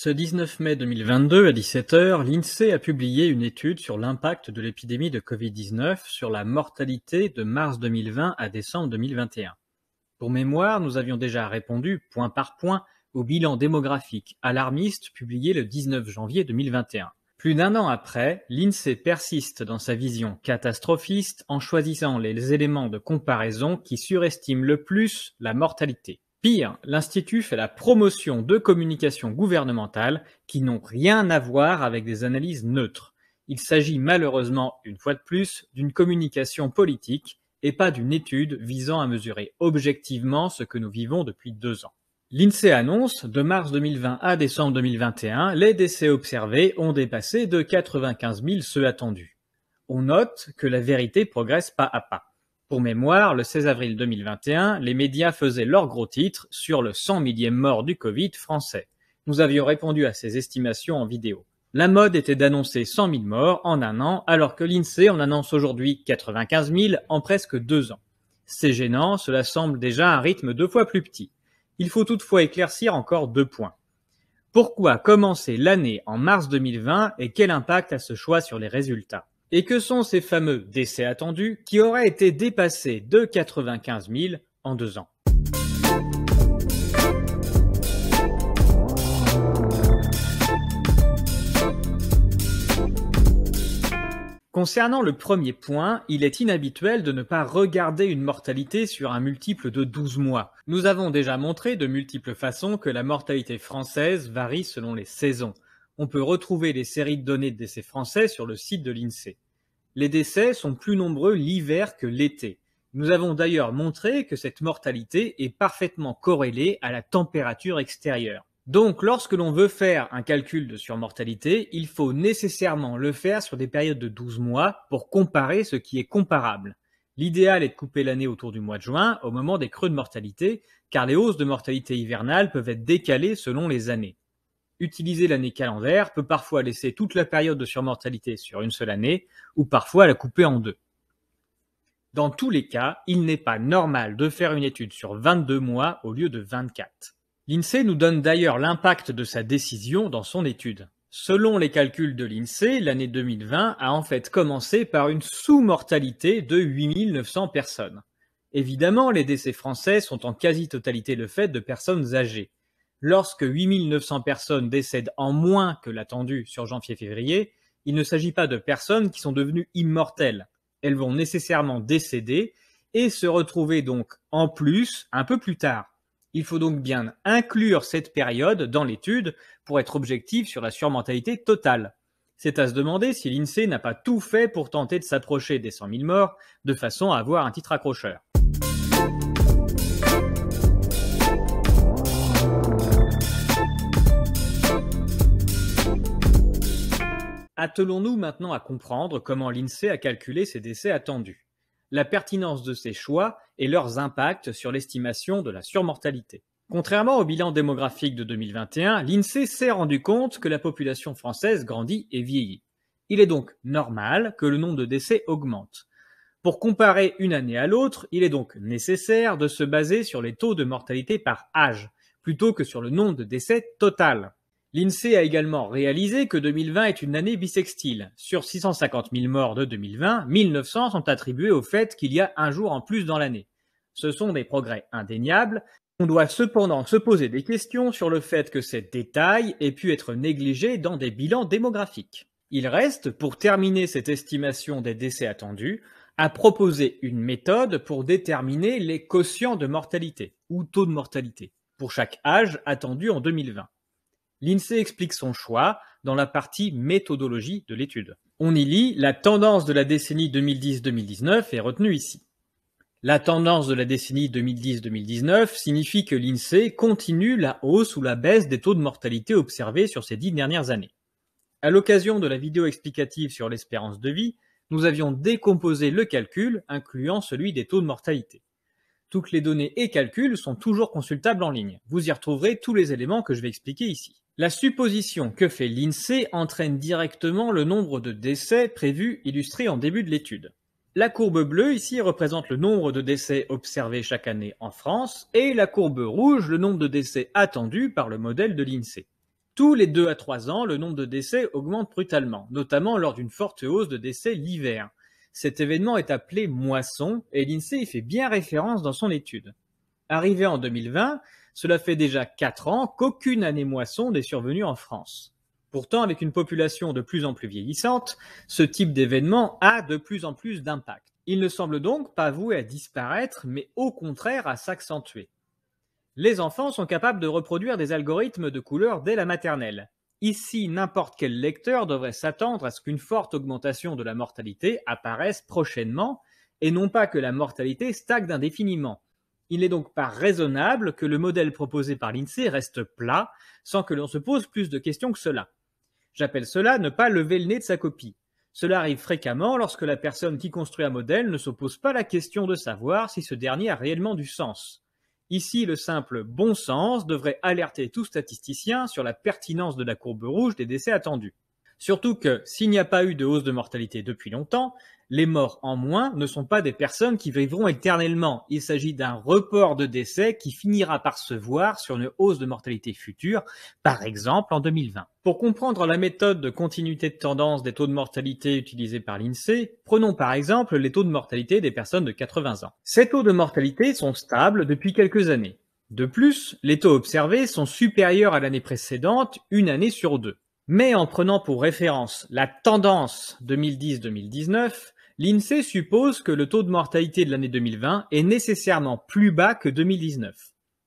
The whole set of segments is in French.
Ce 19 mai 2022 à 17 heures, l'INSEE a publié une étude sur l'impact de l'épidémie de Covid-19 sur la mortalité de mars 2020 à décembre 2021. Pour mémoire, nous avions déjà répondu, point par point, au bilan démographique alarmiste publié le 19 janvier 2021. Plus d'un an après, l'INSEE persiste dans sa vision catastrophiste en choisissant les éléments de comparaison qui surestiment le plus la mortalité. Pire, l'Institut fait la promotion de communications gouvernementales qui n'ont rien à voir avec des analyses neutres. Il s'agit malheureusement, une fois de plus, d'une communication politique et pas d'une étude visant à mesurer objectivement ce que nous vivons depuis 2 ans. L'INSEE annonce, de mars 2020 à décembre 2021, les décès observés ont dépassé de 95 000 ceux attendus. On note que la vérité progresse pas à pas. Pour mémoire, le 16 avril 2021, les médias faisaient leur gros titre sur le 100 millième mort du Covid français. Nous avions répondu à ces estimations en vidéo. La mode était d'annoncer 100 000 morts en un an, alors que l'INSEE en annonce aujourd'hui 95 000 en presque 2 ans. C'est gênant, cela semble déjà un rythme 2 fois plus petit. Il faut toutefois éclaircir encore 2 points. Pourquoi commencer l'année en mars 2020 et quel impact a ce choix sur les résultats ? Et que sont ces fameux décès attendus qui auraient été dépassés de 95 000 en 2 ans ? Concernant le premier point, il est inhabituel de ne pas regarder une mortalité sur un multiple de 12 mois. Nous avons déjà montré de multiples façons que la mortalité française varie selon les saisons. On peut retrouver les séries de données de décès français sur le site de l'INSEE. Les décès sont plus nombreux l'hiver que l'été. Nous avons d'ailleurs montré que cette mortalité est parfaitement corrélée à la température extérieure. Donc, lorsque l'on veut faire un calcul de surmortalité, il faut nécessairement le faire sur des périodes de 12 mois pour comparer ce qui est comparable. L'idéal est de couper l'année autour du mois de juin, au moment des creux de mortalité, car les hausses de mortalité hivernale peuvent être décalées selon les années. Utiliser l'année calendaire peut parfois laisser toute la période de surmortalité sur une seule année, ou parfois la couper en 2. Dans tous les cas, il n'est pas normal de faire une étude sur 22 mois au lieu de 24. L'INSEE nous donne d'ailleurs l'impact de sa décision dans son étude. Selon les calculs de l'INSEE, l'année 2020 a en fait commencé par une sous-mortalité de 8 900 personnes. Évidemment, les décès français sont en quasi-totalité le fait de personnes âgées. Lorsque 8 900 personnes décèdent en moins que l'attendu sur janvier-février, il ne s'agit pas de personnes qui sont devenues immortelles. Elles vont nécessairement décéder et se retrouver donc en plus un peu plus tard. Il faut donc bien inclure cette période dans l'étude pour être objectif sur la surmortalité totale. C'est à se demander si l'INSEE n'a pas tout fait pour tenter de s'approcher des 100 000 morts de façon à avoir un titre accrocheur. Attelons-nous maintenant à comprendre comment l'INSEE a calculé ces décès attendus, la pertinence de ces choix et leurs impacts sur l'estimation de la surmortalité. Contrairement au bilan démographique de 2021, l'INSEE s'est rendu compte que la population française grandit et vieillit. Il est donc normal que le nombre de décès augmente. Pour comparer une année à l'autre, il est donc nécessaire de se baser sur les taux de mortalité par âge, plutôt que sur le nombre de décès total. L'INSEE a également réalisé que 2020 est une année bissextile. Sur 650 000 morts de 2020, 1 900 sont attribués au fait qu'il y a un jour en plus dans l'année. Ce sont des progrès indéniables. On doit cependant se poser des questions sur le fait que ces détails aient pu être négligés dans des bilans démographiques. Il reste, pour terminer cette estimation des décès attendus, à proposer une méthode pour déterminer les quotients de mortalité, ou taux de mortalité, pour chaque âge attendu en 2020. L'INSEE explique son choix dans la partie méthodologie de l'étude. On y lit « La tendance de la décennie 2010-2019 est retenue ici ». La tendance de la décennie 2010-2019 signifie que l'INSEE continue la hausse ou la baisse des taux de mortalité observés sur ces 10 dernières années. À l'occasion de la vidéo explicative sur l'espérance de vie, nous avions décomposé le calcul, incluant celui des taux de mortalité. Toutes les données et calculs sont toujours consultables en ligne. Vous y retrouverez tous les éléments que je vais expliquer ici. La supposition que fait l'INSEE entraîne directement le nombre de décès prévus illustrés en début de l'étude. La courbe bleue ici représente le nombre de décès observés chaque année en France et la courbe rouge le nombre de décès attendus par le modèle de l'INSEE. Tous les 2 à 3 ans, le nombre de décès augmente brutalement, notamment lors d'une forte hausse de décès l'hiver. Cet événement est appelé moisson et l'INSEE y fait bien référence dans son étude. Arrivé en 2020, cela fait déjà 4 ans qu'aucune année moisson n'est survenue en France. Pourtant, avec une population de plus en plus vieillissante, ce type d'événement a de plus en plus d'impact. Il ne semble donc pas voué à disparaître, mais au contraire à s'accentuer. Les enfants sont capables de reproduire des algorithmes de couleurs dès la maternelle. Ici, n'importe quel lecteur devrait s'attendre à ce qu'une forte augmentation de la mortalité apparaisse prochainement, et non pas que la mortalité stagne indéfiniment. Il n'est donc pas raisonnable que le modèle proposé par l'INSEE reste plat, sans que l'on se pose plus de questions que cela. J'appelle cela ne pas lever le nez de sa copie. Cela arrive fréquemment lorsque la personne qui construit un modèle ne se pose pas la question de savoir si ce dernier a réellement du sens. Ici, le simple bon sens devrait alerter tout statisticien sur la pertinence de la courbe rouge des décès attendus. Surtout que, s'il n'y a pas eu de hausse de mortalité depuis longtemps, les morts en moins ne sont pas des personnes qui vivront éternellement. Il s'agit d'un report de décès qui finira par se voir sur une hausse de mortalité future, par exemple en 2020. Pour comprendre la méthode de continuité de tendance des taux de mortalité utilisés par l'INSEE, prenons par exemple les taux de mortalité des personnes de 80 ans. Ces taux de mortalité sont stables depuis quelques années. De plus, les taux observés sont supérieurs à l'année précédente, une année sur deux. Mais en prenant pour référence la tendance 2010-2019, l'INSEE suppose que le taux de mortalité de l'année 2020 est nécessairement plus bas que 2019.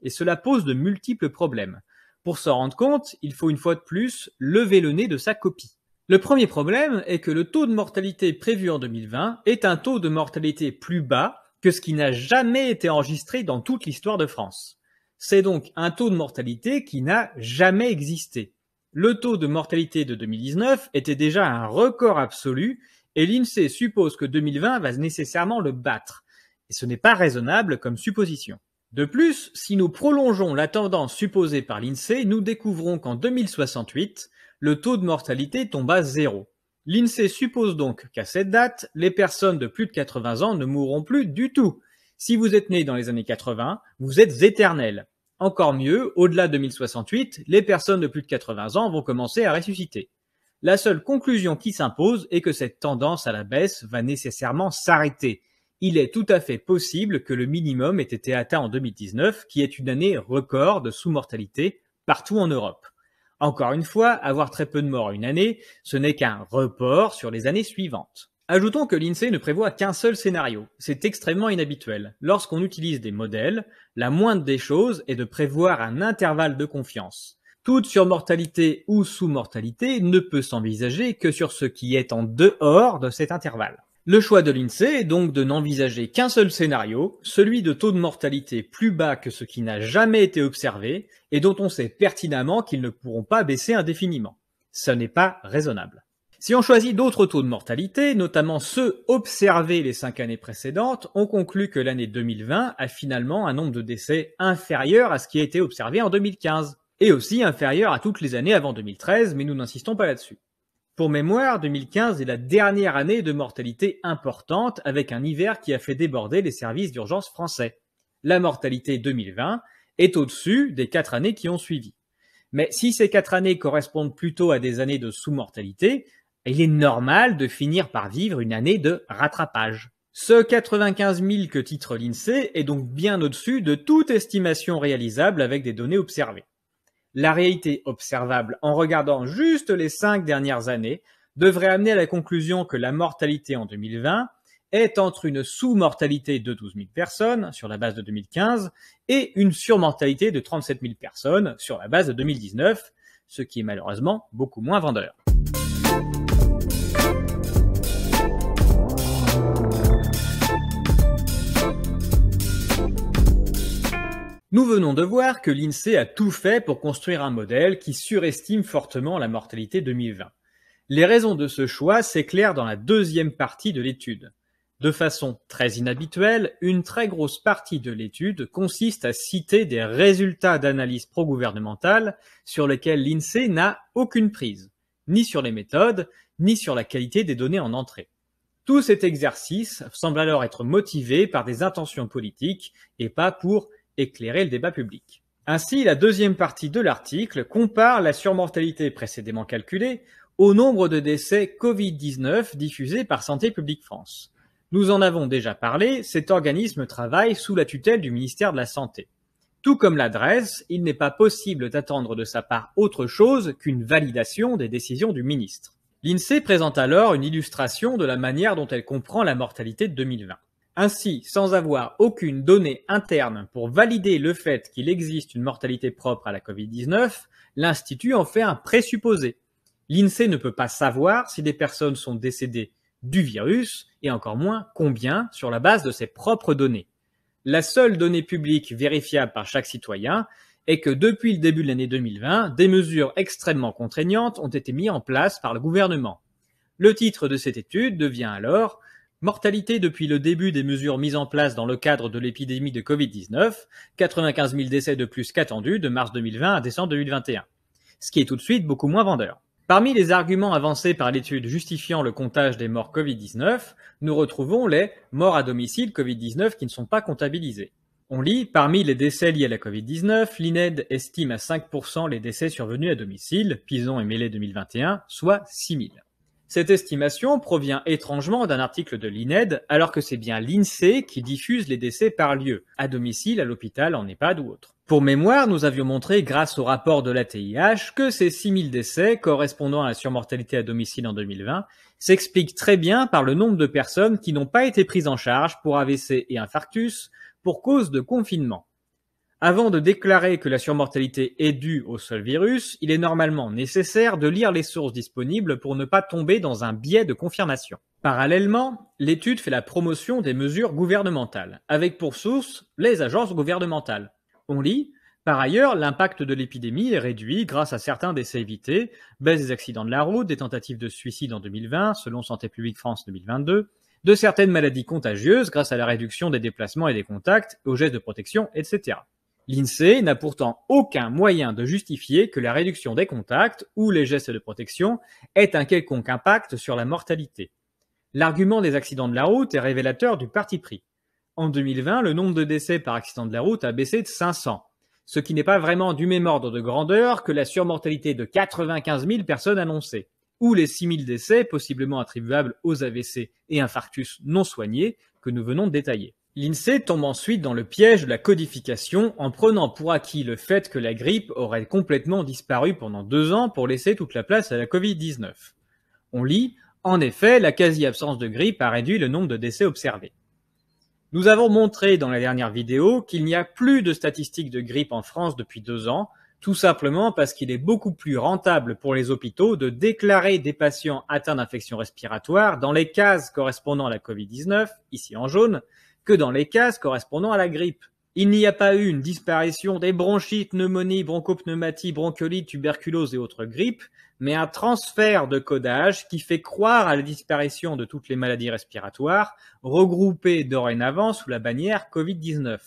Et cela pose de multiples problèmes. Pour s'en rendre compte, il faut une fois de plus lever le nez de sa copie. Le premier problème est que le taux de mortalité prévu en 2020 est un taux de mortalité plus bas que ce qui n'a jamais été enregistré dans toute l'histoire de France. C'est donc un taux de mortalité qui n'a jamais existé. Le taux de mortalité de 2019 était déjà un record absolu et l'INSEE suppose que 2020 va nécessairement le battre. Et ce n'est pas raisonnable comme supposition. De plus, si nous prolongeons la tendance supposée par l'INSEE, nous découvrons qu'en 2068, le taux de mortalité tombe à 0. L'INSEE suppose donc qu'à cette date, les personnes de plus de 80 ans ne mourront plus du tout. Si vous êtes né dans les années 80, vous êtes éternel. Encore mieux, au-delà de 2068, les personnes de plus de 80 ans vont commencer à ressusciter. La seule conclusion qui s'impose est que cette tendance à la baisse va nécessairement s'arrêter. Il est tout à fait possible que le minimum ait été atteint en 2019, qui est une année record de sous-mortalité partout en Europe. Encore une fois, avoir très peu de morts une année, ce n'est qu'un report sur les années suivantes. Ajoutons que l'INSEE ne prévoit qu'un seul scénario. C'est extrêmement inhabituel. Lorsqu'on utilise des modèles, la moindre des choses est de prévoir un intervalle de confiance. Toute surmortalité ou sous-mortalité ne peut s'envisager que sur ce qui est en dehors de cet intervalle. Le choix de l'INSEE est donc de n'envisager qu'un seul scénario, celui de taux de mortalité plus bas que ce qui n'a jamais été observé et dont on sait pertinemment qu'ils ne pourront pas baisser indéfiniment. Ce n'est pas raisonnable. Si on choisit d'autres taux de mortalité, notamment ceux observés les 5 années précédentes, on conclut que l'année 2020 a finalement un nombre de décès inférieur à ce qui a été observé en 2015, et aussi inférieur à toutes les années avant 2013, mais nous n'insistons pas là-dessus. Pour mémoire, 2015 est la dernière année de mortalité importante avec un hiver qui a fait déborder les services d'urgence français. La mortalité 2020 est au-dessus des 4 années qui ont suivi. Mais si ces 4 années correspondent plutôt à des années de sous-mortalité, il est normal de finir par vivre une année de rattrapage. Ce 95 000 que titre l'INSEE est donc bien au-dessus de toute estimation réalisable avec des données observées. La réalité observable en regardant juste les 5 dernières années devrait amener à la conclusion que la mortalité en 2020 est entre une sous-mortalité de 12 000 personnes sur la base de 2015 et une surmortalité de 37 000 personnes sur la base de 2019, ce qui est malheureusement beaucoup moins vendeur. Nous venons de voir que l'INSEE a tout fait pour construire un modèle qui surestime fortement la mortalité 2020. Les raisons de ce choix s'éclairent dans la deuxième partie de l'étude. De façon très inhabituelle, une très grosse partie de l'étude consiste à citer des résultats d'analyse pro-gouvernementale sur lesquels l'INSEE n'a aucune prise, ni sur les méthodes, ni sur la qualité des données en entrée. Tout cet exercice semble alors être motivé par des intentions politiques et pas pour éclairer le débat public. Ainsi, la deuxième partie de l'article compare la surmortalité précédemment calculée au nombre de décès Covid-19 diffusés par Santé publique France. Nous en avons déjà parlé, cet organisme travaille sous la tutelle du ministère de la Santé. Tout comme l'adresse, il n'est pas possible d'attendre de sa part autre chose qu'une validation des décisions du ministre. L'INSEE présente alors une illustration de la manière dont elle comprend la mortalité de 2020. Ainsi, sans avoir aucune donnée interne pour valider le fait qu'il existe une mortalité propre à la Covid-19, l'Institut en fait un présupposé. L'INSEE ne peut pas savoir si des personnes sont décédées du virus, et encore moins combien, sur la base de ses propres données. La seule donnée publique vérifiable par chaque citoyen est que depuis le début de l'année 2020, des mesures extrêmement contraignantes ont été mises en place par le gouvernement. Le titre de cette étude devient alors « Mortalité depuis le début des mesures mises en place dans le cadre de l'épidémie de Covid-19, 95 000 décès de plus qu'attendus de mars 2020 à décembre 2021 », ce qui est tout de suite beaucoup moins vendeur. Parmi les arguments avancés par l'étude justifiant le comptage des morts Covid-19, nous retrouvons les morts à domicile Covid-19 qui ne sont pas comptabilisés. On lit, parmi les décès liés à la Covid-19, l'INED estime à 5% les décès survenus à domicile, Pison et Mêlé 2021, soit 6 000. Cette estimation provient étrangement d'un article de l'INED, alors que c'est bien l'INSEE qui diffuse les décès par lieu, à domicile, à l'hôpital, en EHPAD ou autre. Pour mémoire, nous avions montré, grâce au rapport de l'ATIH, que ces 6 000 décès, correspondant à la surmortalité à domicile en 2020, s'expliquent très bien par le nombre de personnes qui n'ont pas été prises en charge pour AVC et infarctus pour cause de confinement. Avant de déclarer que la surmortalité est due au seul virus, il est normalement nécessaire de lire les sources disponibles pour ne pas tomber dans un biais de confirmation. Parallèlement, l'étude fait la promotion des mesures gouvernementales, avec pour source les agences gouvernementales. On lit « Par ailleurs, l'impact de l'épidémie est réduit grâce à certains décès évités, baisse des accidents de la route, des tentatives de suicide en 2020, selon Santé publique France 2022, de certaines maladies contagieuses grâce à la réduction des déplacements et des contacts, aux gestes de protection, etc. » L'INSEE n'a pourtant aucun moyen de justifier que la réduction des contacts ou les gestes de protection ait un quelconque impact sur la mortalité. L'argument des accidents de la route est révélateur du parti pris. En 2020, le nombre de décès par accident de la route a baissé de 500, ce qui n'est pas vraiment du même ordre de grandeur que la surmortalité de 95 000 personnes annoncées, ou les 6 000 décès possiblement attribuables aux AVC et infarctus non soignés que nous venons de détailler. L'INSEE tombe ensuite dans le piège de la codification en prenant pour acquis le fait que la grippe aurait complètement disparu pendant 2 ans pour laisser toute la place à la Covid-19. On lit « En effet, la quasi-absence de grippe a réduit le nombre de décès observés ». Nous avons montré dans la dernière vidéo qu'il n'y a plus de statistiques de grippe en France depuis 2 ans, tout simplement parce qu'il est beaucoup plus rentable pour les hôpitaux de déclarer des patients atteints d'infections respiratoires dans les cases correspondant à la Covid-19, ici en jaune, que dans les cases correspondant à la grippe. Il n'y a pas eu une disparition des bronchites, pneumonies, bronchopneumatie, bronchiolite, tuberculose et autres grippes, mais un transfert de codage qui fait croire à la disparition de toutes les maladies respiratoires, regroupées dorénavant sous la bannière Covid-19.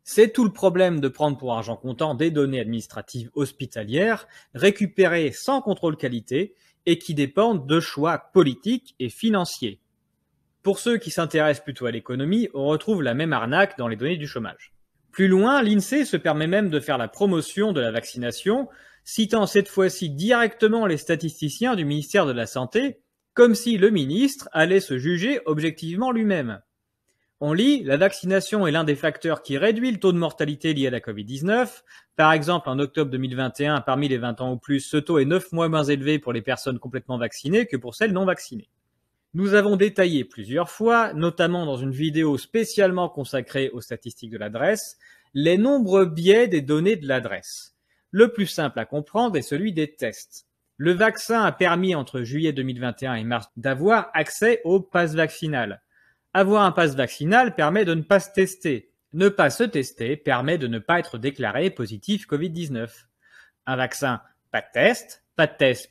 C'est tout le problème de prendre pour argent comptant des données administratives hospitalières, récupérées sans contrôle qualité et qui dépendent de choix politiques et financiers. Pour ceux qui s'intéressent plutôt à l'économie, on retrouve la même arnaque dans les données du chômage. Plus loin, l'INSEE se permet même de faire la promotion de la vaccination, citant cette fois-ci directement les statisticiens du ministère de la Santé, comme si le ministre allait se juger objectivement lui-même. On lit « La vaccination est l'un des facteurs qui réduit le taux de mortalité lié à la Covid-19. Par exemple, en octobre 2021, parmi les 20 ans ou plus, ce taux est 9 fois moins élevé pour les personnes complètement vaccinées que pour celles non vaccinées. » Nous avons détaillé plusieurs fois, notamment dans une vidéo spécialement consacrée aux statistiques de l'adresse, les nombreux biais des données de l'adresse. Le plus simple à comprendre est celui des tests. Le vaccin a permis entre juillet 2021 et mars d'avoir accès au pass vaccinal. Avoir un pass vaccinal permet de ne pas se tester. Ne pas se tester permet de ne pas être déclaré positif Covid-19. Un vaccin, pas de test,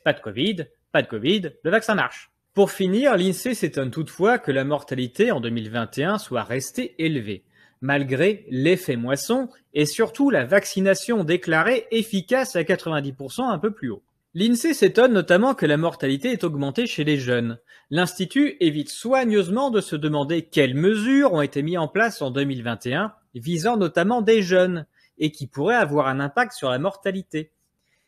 pas de Covid, pas de Covid, le vaccin marche. Pour finir, l'INSEE s'étonne toutefois que la mortalité en 2021 soit restée élevée, malgré l'effet moisson et surtout la vaccination déclarée efficace à 90% un peu plus haut. L'INSEE s'étonne notamment que la mortalité est augmentée chez les jeunes. L'Institut évite soigneusement de se demander quelles mesures ont été mises en place en 2021, visant notamment des jeunes, et qui pourrait avoir un impact sur la mortalité.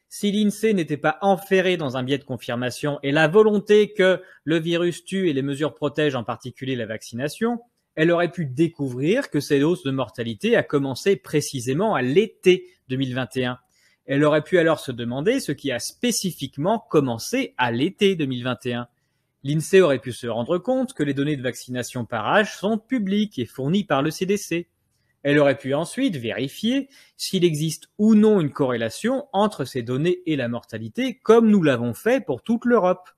Si l'INSEE n'était pas enferré dans un biais de confirmation et la volonté que le virus tue et les mesures protègent, en particulier la vaccination, elle aurait pu découvrir que cette hausse de mortalité a commencé précisément à l'été 2021. Elle aurait pu alors se demander ce qui a spécifiquement commencé à l'été 2021. L'INSEE aurait pu se rendre compte que les données de vaccination par âge sont publiques et fournies par le CDC. Elle aurait pu ensuite vérifier s'il existe ou non une corrélation entre ces données et la mortalité, comme nous l'avons fait pour toute l'Europe.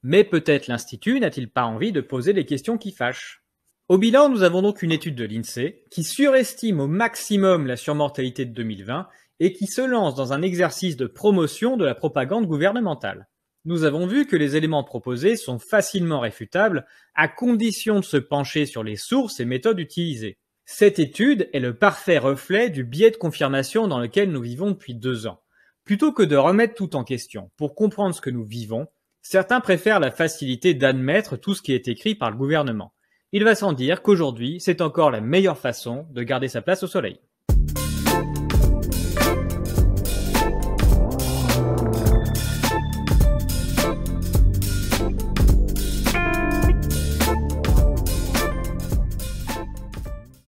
Mais peut-être l'Institut n'a-t-il pas envie de poser les questions qui fâchent. Au bilan, nous avons donc une étude de l'INSEE qui surestime au maximum la surmortalité de 2020 et qui se lance dans un exercice de promotion de la propagande gouvernementale. Nous avons vu que les éléments proposés sont facilement réfutables à condition de se pencher sur les sources et méthodes utilisées. Cette étude est le parfait reflet du biais de confirmation dans lequel nous vivons depuis 2 ans. Plutôt que de remettre tout en question pour comprendre ce que nous vivons, certains préfèrent la facilité d'admettre tout ce qui est écrit par le gouvernement. Il va sans dire qu'aujourd'hui, c'est encore la meilleure façon de garder sa place au soleil.